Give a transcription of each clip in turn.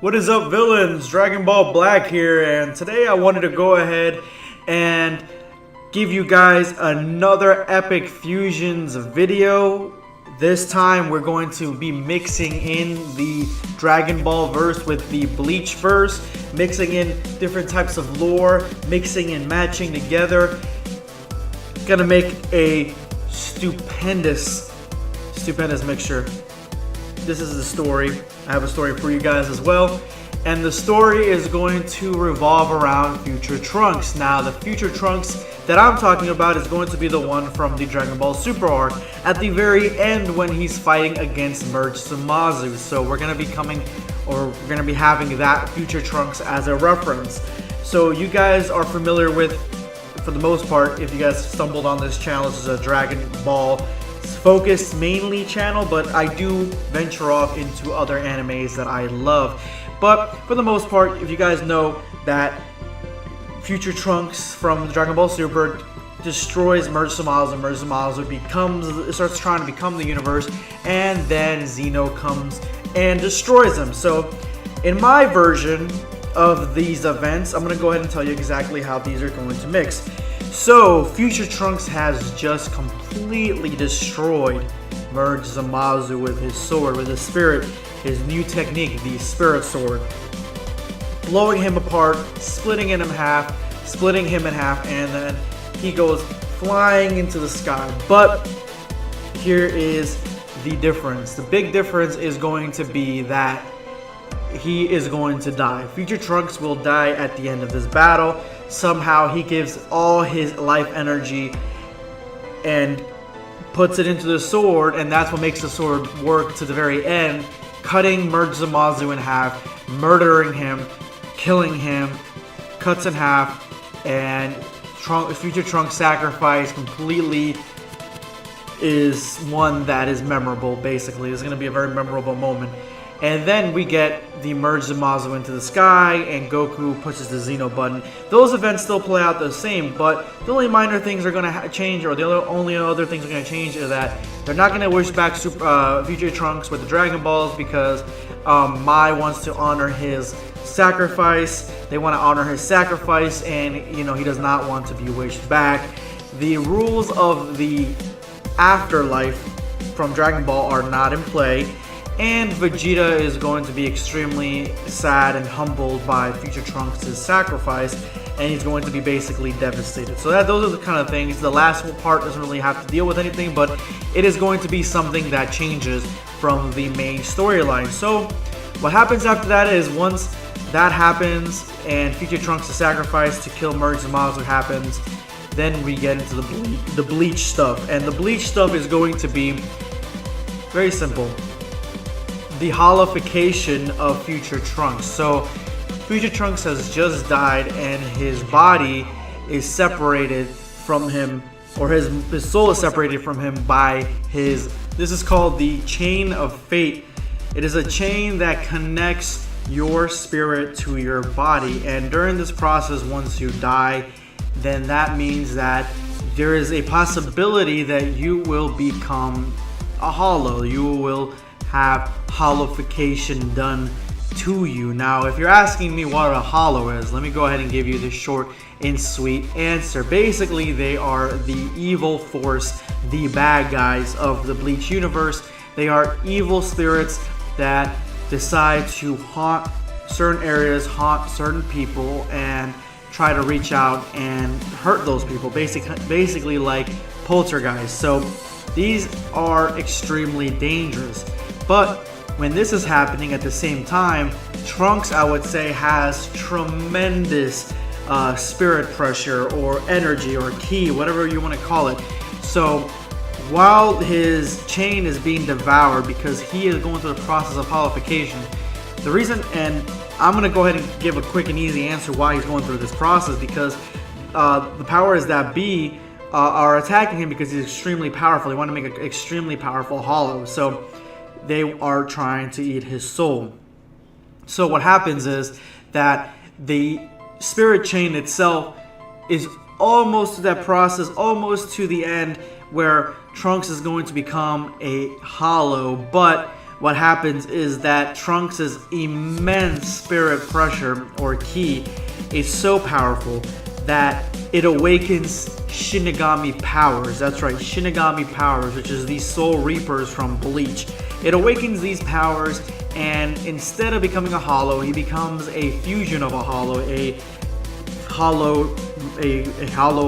What is up, villains? Dragon Ball Black here, and today I wanted to go ahead and give you guys another epic fusions video. This time we're going to be mixing in the Dragon Ball verse with the Bleach verse, mixing in different types of lore, mixing and matching together. Gonna make a stupendous mixture. This is the story. I have a story for you guys as well. And the story is going to revolve around Future Trunks. Now, the Future Trunks that I'm talking about is going to be the one from the Dragon Ball Super arc at the very end when he's fighting against Merged Zamasu. So we're going to be having that Future Trunks as a reference. So you guys are familiar with, for the most part, if you guys stumbled on this channel, this is a Dragon Ball focused mainly channel, but I do venture off into other animes that I love. But for the most part, if you guys know that Future Trunks from Dragon Ball Super destroys Merged Zamasu, Merged Zamasu starts trying to become the universe, and then Xeno comes and destroys him. So in my version of these events, I'm going to go ahead and tell you exactly how these are going to mix. So, Future Trunks has just completely destroyed Merged Zamasu with his sword, with his spirit, his new technique, the Spirit Sword. Blowing him apart, splitting him in half, and then he goes flying into the sky. But here is the difference. The big difference is going to be that he is going to die. Future Trunks will die at the end of this battle. Somehow he gives all his life energy and puts it into the sword, and that's what makes the sword work to the very end, cutting Merged Zamasu in half, murdering him, killing him, cuts in half, and Future Trunks' sacrifice completely is one that is memorable. Basically, it's going to be a very memorable moment. And then we get the Merged Zamasu into the sky, and Goku pushes the Xeno button. Those events still play out the same, but the only minor things are going to change, or the only other things are going to change, is that they're not going to wish back Future Trunks with the Dragon Balls, because Mai wants to honor his sacrifice. They want to honor his sacrifice, and he does not want to be wished back. The rules of the afterlife from Dragon Ball are not in play. And Vegeta is going to be extremely sad and humbled by Future Trunks' sacrifice, and he's going to be basically devastated. So those are the kind of things. The last part doesn't really have to deal with anything, but it is going to be something that changes from the main storyline. So what happens after that is, once that happens and Future Trunks' sacrifice to kill Merged Zamasu happens, then we get into the Bleach stuff. And the Bleach stuff is going to be very simple. The hollowficaton of Future Trunks. So Future Trunks has just died, and his body is separated from him, or his soul is separated from him by this is called the Chain of Fate. It is a chain that connects your spirit to your body, and during this process, once you die, then that means that there is a possibility that you will become a hollow. You will have hollowficaton done to you. Now, if you're asking me what a hollow is, let me go ahead and give you the short and sweet answer. Basically, they are the evil force, the bad guys of the Bleach universe. They are evil spirits that decide to haunt certain areas, haunt certain people, and try to reach out and hurt those people. Basically like poltergeists. So these are extremely dangerous. But when this is happening at the same time, Trunks, I would say, has tremendous spirit pressure, or energy, or ki, whatever you want to call it. So while his chain is being devoured, because he is going through the process of hollowficaton, the reason, and I'm going to go ahead and give a quick and easy answer why he's going through this process, because the powers that be are attacking him because he's extremely powerful. They want to make an extremely powerful hollow. So they are trying to eat his soul. So what happens is that the spirit chain itself is almost to that process, almost to the end, where Trunks is going to become a hollow. But what happens is that Trunks' immense spirit pressure, or ki, is so powerful that it awakens Shinigami powers. That's right, Shinigami powers, which is these Soul Reapers from Bleach. It awakens these powers, and instead of becoming a hollow, he becomes a fusion of a hollow, a hollow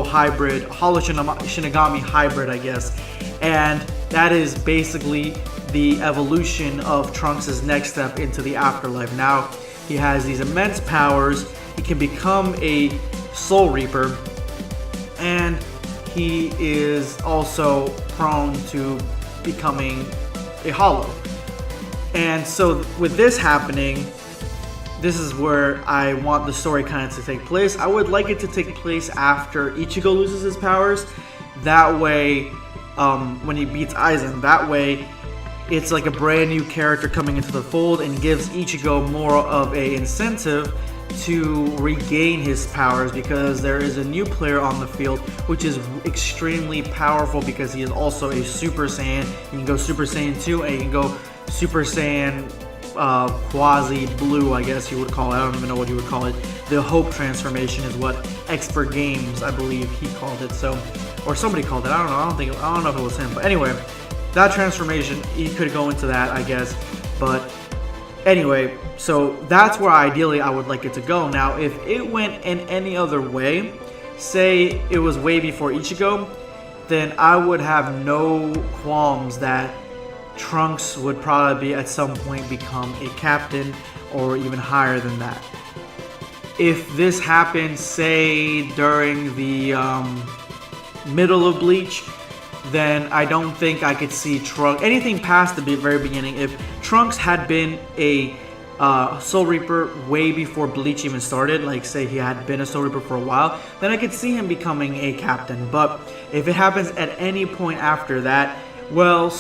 hybrid, hollow Shinigami hybrid, I guess. And that is basically the evolution of Trunks' next step into the afterlife. Now he has these immense powers. He can become a Soul Reaper, and he is also prone to becoming a hollow. And so with this happening, this is where I want the story kind of to take place. I would like it to take place after Ichigo loses his powers. That way, when he beats Aizen, that way it's like a brand new character coming into the fold and gives Ichigo more of a incentive to regain his powers, because there is a new player on the field which is extremely powerful because he is also a Super Saiyan. You can go Super Saiyan 2 and you can go Super Saiyan quasi blue, I guess you would call it. I don't even know what you would call it. The Hope transformation is what Expert Games, I believe he called it, so, or somebody called it. I don't know if it was him, but anyway, that transformation, he could go into that, I guess. But anyway, so that's where ideally I would like it to go. Now, if it went in any other way, say it was way before Ichigo, then I would have no qualms that Trunks would probably at some point become a captain or even higher than that. If this happened, say, during the middle of Bleach, then I don't think I could see Trunks anything past the very beginning. If Trunks had been a Soul Reaper way before Bleach even started, like say he had been a Soul Reaper for a while, then I could see him becoming a captain. But if it happens at any point after that, well,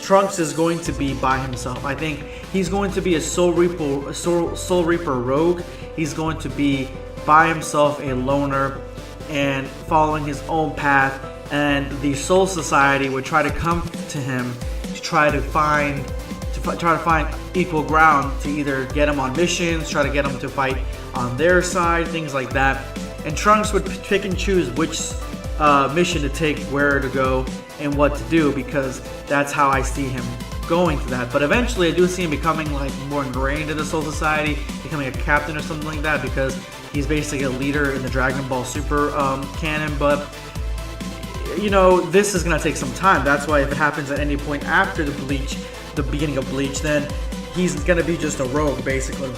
Trunks is going to be by himself. I think he's going to be a Soul Reaper rogue. He's going to be by himself, a loner, and following his own path. And the Soul Society would try to come to him to try to find equal ground, to either get him on missions, try to get him to fight on their side, things like that. And Trunks would pick and choose which mission to take, where to go, and what to do, because that's how I see him going to that. But eventually I do see him becoming like more ingrained in the Soul Society, becoming a captain or something like that, because he's basically a leader in the Dragon Ball Super canon. But you know, this is gonna take some time. That's why if it happens at any point after the beginning of Bleach, then he's gonna be just a rogue, basically.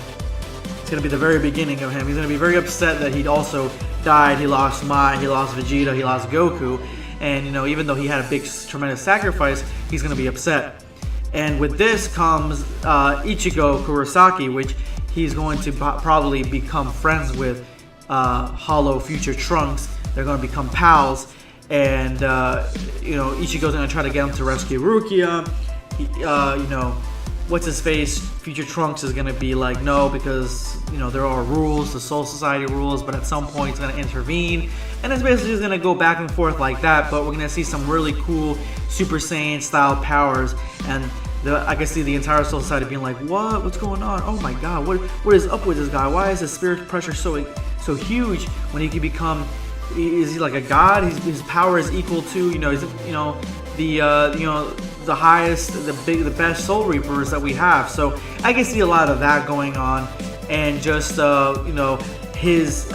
It's gonna be the very beginning of him. He's gonna be very upset that he also died. He lost Mai, he lost Vegeta, he lost Goku, and you know, even though he had a big, tremendous sacrifice, he's gonna be upset. And with this comes Ichigo Kurosaki, which he's going to probably become friends with Hollow Future Trunks. They're gonna become pals. And you know, Ichigo's gonna try to get him to rescue Rukia. You know, what's his face? Future Trunks is gonna be like, no, because you know there are rules, the Soul Society rules. But at some point, he's gonna intervene, and it's basically just gonna go back and forth like that. But we're gonna see some really cool Super Saiyan style powers, and I can see the entire Soul Society being like, what? What's going on? Oh my God, what is up with this guy? Why is his spirit pressure so huge when he can become? Is he like a god? His power is equal to, you know, the highest, the best Soul Reapers that we have. So I can see a lot of that going on, and just you know, his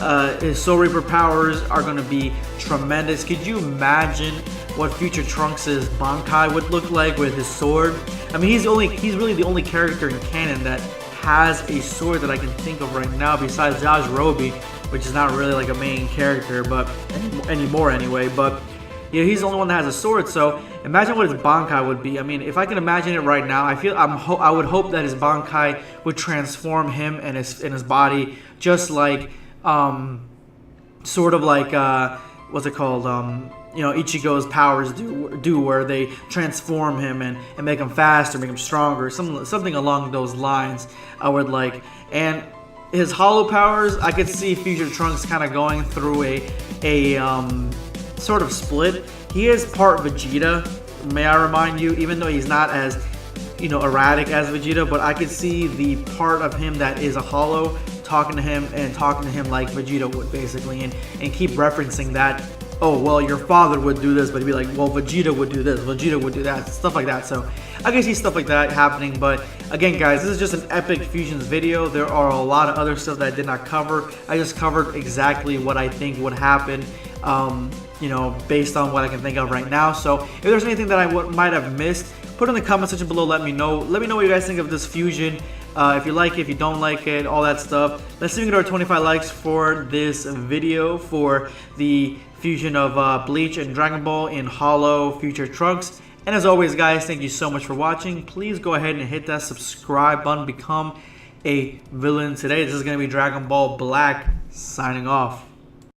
Soul Reaper powers are going to be tremendous. Could you imagine what Future Trunks' Bankai would look like with his sword? I mean, he's really the only character in canon that has a sword that I can think of right now, besides Yajirobe, which is not really like a main character, but anymore anyway. But yeah, he's the only one that has a sword. So imagine what his Bankai would be. I mean, if I can imagine it right now, I would hope that his Bankai would transform him and his body, just like sort of like what's it called? You know, Ichigo's powers do, where they transform him and make him faster, make him stronger, something along those lines. I would like. And his hollow powers, I could see Future Trunks kind of going through a sort of split. He is part Vegeta, may I remind you, even though he's not as you know, erratic as Vegeta, but I could see the part of him that is a hollow talking to him like Vegeta would, basically, and keep referencing that. Oh, well, your father would do this, but he'd be like, well, Vegeta would do this, Vegeta would do that, stuff like that. So I can see stuff like that happening. But again, guys, this is just an epic fusions video. There are a lot of other stuff that I did not cover. I just covered exactly what I think would happen, you know, based on what I can think of right now. So if there's anything that I might have missed, put in the comment section below. Let me know. Let me know what you guys think of this fusion. If you like it, if you don't like it, all that stuff. Let's see if we can get our 25 likes for this video for the fusion of Bleach and Dragon Ball in Hollow Future Trunks. And as always, guys, thank you so much for watching. Please go ahead and hit that subscribe button. Become a villain today. This is going to be Dragon Ball Black signing off.